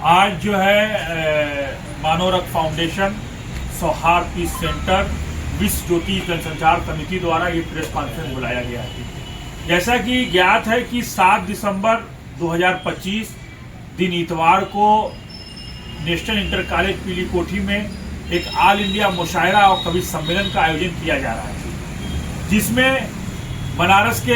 आज जो है मानवरत्न फाउंडेशन, सौहार्द पीस सेंटर, विश्व ज्योति जनसंचार समिति द्वारा ये प्रेस कॉन्फ्रेंस बुलाया गया है। जैसा कि ज्ञात है कि 7 दिसंबर 2025 दिन इतवार को नेशनल इंटर कॉलेज पीली कोठी में एक ऑल इंडिया मुशायरा और कवि सम्मेलन का आयोजन किया जा रहा है, जिसमें बनारस के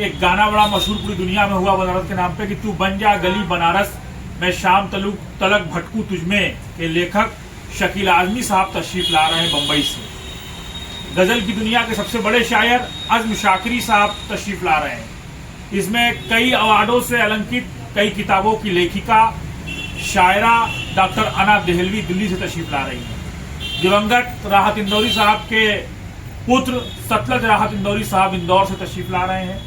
एक गाना बड़ा मशहूर पूरी दुनिया में हुआ बनारस के नाम पे कि तू बन जा गली बनारस, मैं शाम तलक भटकू तुझमें के लेखक शकील आजमी साहब तशरीफ ला रहे हैं बम्बई से। गजल की दुनिया के सबसे बड़े शायर अज़्म शाकिरी साहब तशरीफ ला रहे हैं। इसमें कई अवार्डों से अलंकित कई किताबों की लेखिका शायरा डॉक्टर अना देहलवी दिल्ली से तशरीफ ला रही हैं। दिवंगत राहत इंदौरी साहब के पुत्र सतलज राहत इंदौरी साहब इंदौर से तशरीफ ला रहे हैं,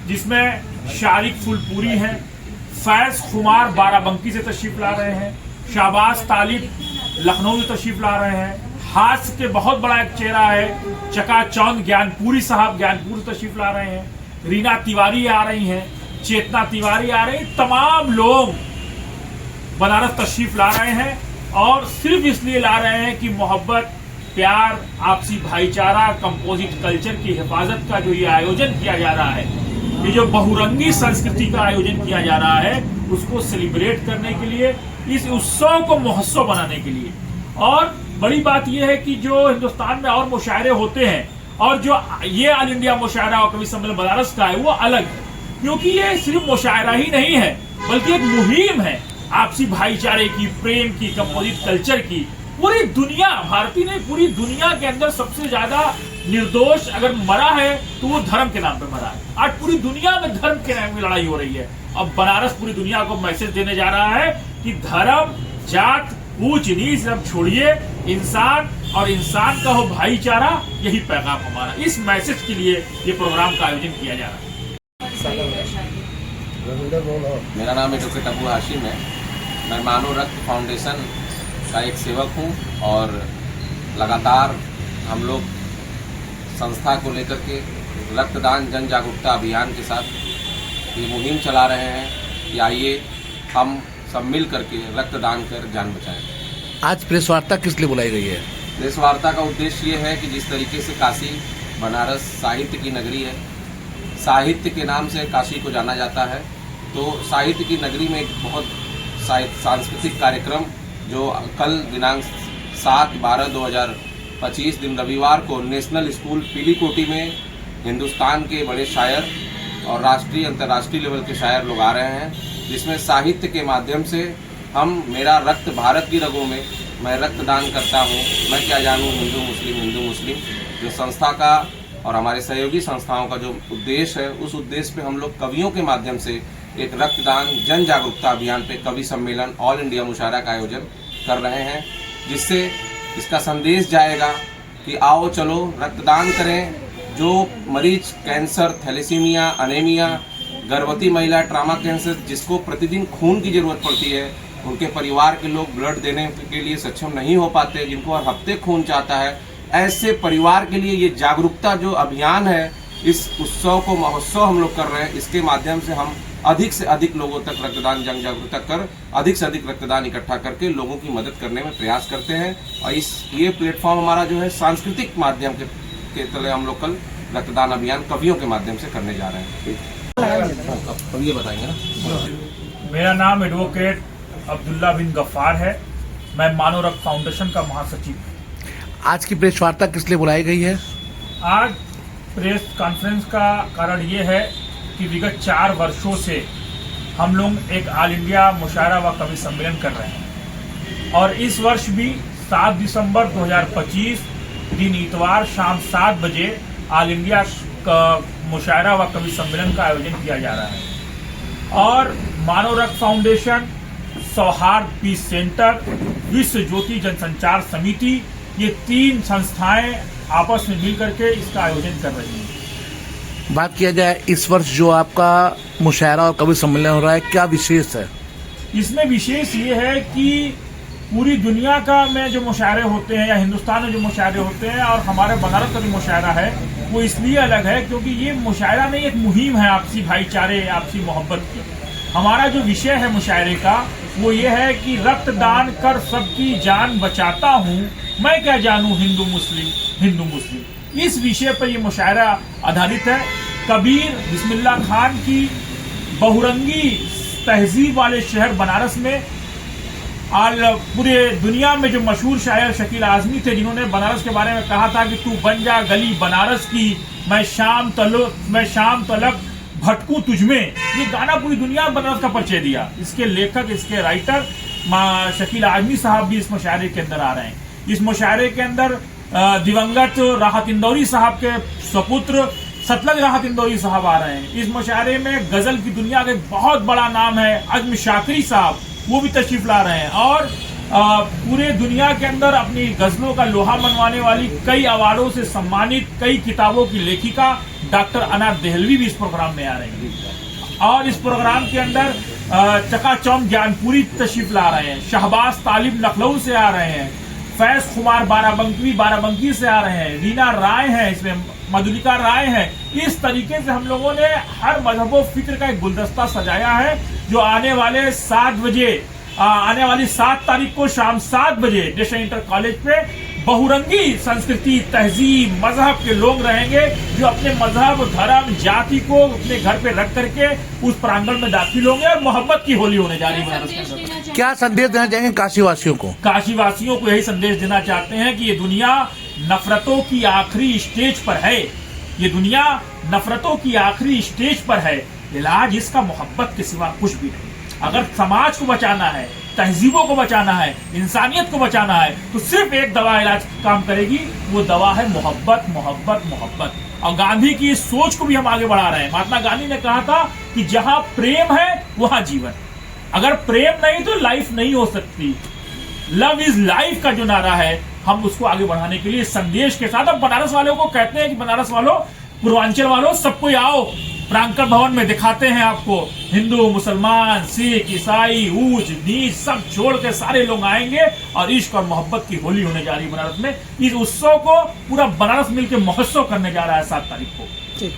जिसमें शारिक फुलपुरी हैं, फैज खुमार बाराबंकी से तशरीफ ला रहे हैं, शाहबाज तालिब लखनऊ से तशरीफ ला रहे हैं, हास्य के बहुत बड़ा एक चेहरा है चकाचौंध ज्ञानपुरी साहब ज्ञानपुर से तशरीफ ला रहे हैं, रीना तिवारी आ रही हैं, चेतना तिवारी आ रही, तमाम लोग बनारस तशरीफ ला रहे हैं और सिर्फ इसलिए ला रहे हैं कि मोहब्बत, प्यार, आपसी भाईचारा, कंपोजिट कल्चर की हिफाजत का जो ये आयोजन किया जा रहा है, ये जो बहुरंगी संस्कृति का आयोजन किया जा रहा है, उसको सेलिब्रेट करने के लिए, इस उत्सव को महोत्सव बनाने के लिए। और बड़ी बात यह है कि जो हिंदुस्तान में और मुशायरे होते हैं और जो ये ऑल इंडिया मुशायरा और कवि सम्मेलन बनारस का है वो अलग है, क्योंकि ये सिर्फ मुशायरा ही नहीं है बल्कि एक मुहिम है आपसी भाईचारे की, प्रेम की, कंपोजिट कल्चर की। पूरी दुनिया, भारतीय ने पूरी दुनिया के अंदर सबसे ज्यादा निर्दोष अगर मरा है तो वो धर्म के नाम पे मरा है। आज पूरी दुनिया में धर्म के नाम की लड़ाई हो रही है। अब बनारस पूरी दुनिया को मैसेज देने जा रहा है कि धर्म, जात, ऊंच नीच सब छोड़िए, इंसान और इंसान का हो भाईचारा, यही पैगाम हमारा। इस मैसेज के लिए ये प्रोग्राम का आयोजन किया जा रहा है। मेरा नाम एडवोकेट अबू हाशिम है। मैं मानवरत्न फाउंडेशन का एक सेवक हूँ और लगातार हम लोग संस्था को लेकर के रक्तदान जन जागरूकता अभियान के साथ ये मुहिम चला रहे हैं कि आइए हम सब मिल करके रक्तदान कर जान बचाएं। आज प्रेस वार्ता किस लिए बुलाई गई है? प्रेस वार्ता का उद्देश्य ये है कि जिस तरीके से काशी बनारस साहित्य की नगरी है, साहित्य के नाम से काशी को जाना जाता है, तो साहित्य की नगरी में एक बहुत सांस्कृतिक कार्यक्रम जो कल दिनांक 7/12/2025 दिन रविवार को नेशनल स्कूल पीली कोठी में हिंदुस्तान के बड़े शायर और राष्ट्रीय अंतर्राष्ट्रीय लेवल के शायर लोग आ रहे हैं, जिसमें साहित्य के माध्यम से हम मेरा रक्त भारत की रगों में, मैं रक्तदान करता हूँ, मैं क्या जानूँ हिंदू मुस्लिम जो संस्था का और हमारे सहयोगी संस्थाओं का जो उद्देश्य है, उस उद्देश्य पे हम लोग कवियों के माध्यम से एक रक्तदान जन जागरूकता अभियान पे कवि सम्मेलन ऑल इंडिया मुशायरा का आयोजन कर रहे हैं, जिससे इसका संदेश जाएगा कि आओ चलो रक्तदान करें। जो मरीज कैंसर, थैलेसीमिया, अनेमिया, गर्भवती महिला, ट्रामा कैंसर, जिसको प्रतिदिन खून की जरूरत पड़ती है, उनके परिवार के लोग ब्लड देने के लिए सक्षम नहीं हो पाते, जिनको हर हफ्ते खून चाहता है, ऐसे परिवार के लिए ये जागरूकता जो अभियान है, इस उत्सव को महोत्सव हम लोग कर रहे हैं। इसके माध्यम से हम अधिक से अधिक लोगों तक रक्तदान जन जागरूकता कर अधिक से अधिक रक्तदान इकट्ठा करके लोगों की मदद करने में प्रयास करते हैं। और ये प्लेटफॉर्म हमारा जो है सांस्कृतिक माध्यम के तले हम लोग कल रक्तदान अभियान कवियों के माध्यम से करने जा रहे हैं। अब ये बताएंगे ना। मेरा नाम एडवोकेट अब्दुल्ला बिन गफ्फार है। मैं मानवरत्न फाउंडेशन का महासचिव हूँ। आज की प्रेस वार्ता किस लिए बुलाई गई है? आज प्रेस कॉन्फ्रेंस का कारण ये है कि विगत 4 वर्षों से हम लोग एक ऑल इंडिया मुशायरा व कवि सम्मेलन कर रहे हैं और इस वर्ष भी 7 दिसंबर 2025 दिन इतवार शाम 7 बजे ऑल इंडिया मुशायरा व कवि सम्मेलन का आयोजन किया जा रहा है। और मानवरत्न फाउंडेशन, सौहार्द पीस सेंटर, विश्व ज्योति जनसंचार समिति, ये 3 संस्थाएं आपस में मिलकर के इसका आयोजन कर रही हैं। बात किया जाए इस वर्ष जो आपका मुशायरा और कवि सम्मेलन हो रहा है, क्या विशेष है? इसमें विशेष ये है कि पूरी दुनिया का में जो मुशायरे होते हैं या हिंदुस्तान में जो मुशायरे होते हैं और हमारे बनारस का जो मुशायरा है वो इसलिए अलग है क्योंकि ये मुशायरा नहीं, एक मुहिम है आपसी भाईचारे, आपसी मोहब्बत की। हमारा जो विषय है मुशायरे का वो ये है कि रक्तदान कर सबकी जान बचाता हूँ, मैं क्या जानूँ हिंदू मुस्लिम। इस विषय पर ये मुशायरा आधारित है। कबीर बिस्मिल्लाह खान की बहुरंगी तहजीब वाले शहर बनारस में आज पूरे दुनिया में जो मशहूर शायर शकील आजमी थे, जिन्होंने बनारस के बारे में कहा था कि तू बन जा गली बनारस की, मैं शाम तलक भटकू तुझमें, ये गाना पूरी दुनिया में बनारस का परिचय दिया। इसके लेखक, इसके राइटर शकील आजमी साहब भी इस मुशायरे के अंदर आ रहे हैं। इस मुशायरे के अंदर दिवंगत राहत इंदौरी साहब के सपुत्र सतलज राहत इंदौरी साहब आ रहे हैं। इस मुशायरे में गजल की दुनिया का एक बहुत बड़ा नाम है अज़्म शाकरी साहब, वो भी तशरीफ ला रहे हैं। और पूरे दुनिया के अंदर अपनी गजलों का लोहा मनवाने वाली, कई अवार्डों से सम्मानित, कई किताबों की लेखिका डॉक्टर अनार देहलवी भी इस प्रोग्राम में आ रही हैं। और इस प्रोग्राम के अंदर चकाचौंध ज्ञानपुरी तशरीफ ला रहे हैं, शहबाज तालिब लखनऊ से आ रहे हैं, फैज कुमार बाराबंकी से आ रहे हैं, रीना राय हैं, इसमें मधुलिका राय है। इस तरीके से हम लोगों ने हर मजहबो फिक्र का एक गुलदस्ता सजाया है, जो आने वाली 7 तारीख को शाम 7 बजे नेशनल इंटर कॉलेज पे बहुरंगी संस्कृति, तहजीब, मजहब के लोग रहेंगे, जो अपने मजहब, धर्म, जाति को अपने घर पे रख करके उस प्रांगण में दाखिल होंगे और मोहब्बत की होली होने जा रही है। क्या संदेश देना चाहेंगे काशीवासियों को? काशीवासियों को यही संदेश देना चाहते हैं कि ये दुनिया नफरतों की आखिरी स्टेज पर है। ये दुनिया नफरतों की आखिरी स्टेज पर है। इलाज इसका मोहब्बत के सिवा कुछ भी नहीं। अगर समाज को बचाना है, तहजीबों को बचाना है, इंसानियत को बचाना है, तो सिर्फ एक दवा इलाज काम करेगी, वो दवा है मोहब्बत, मोहब्बत, मोहब्बत। और गांधी की इस सोच को भी हम आगे बढ़ा रहे हैं। महात्मा गांधी ने कहा था कि जहां प्रेम है वहां जीवन। अगर प्रेम नहीं तो लाइफ नहीं हो सकती। लव इज लाइफ का जो नारा है, हम उसको आगे बढ़ाने के लिए संदेश के साथ अब बनारस वालों को कहते हैं कि बनारस वालों, पूर्वांचल वालों, सबको आओ प्रांकर भवन में, दिखाते हैं आपको। हिंदू, मुसलमान, सिख, ईसाई, ऊंच नीच सब छोड़ के सारे लोग आएंगे और इश्क और मोहब्बत की होली होने जा रही है बनारस में। इस उत्सव को पूरा बनारस मिलकर महोत्सव करने जा रहा है 7 तारीख को।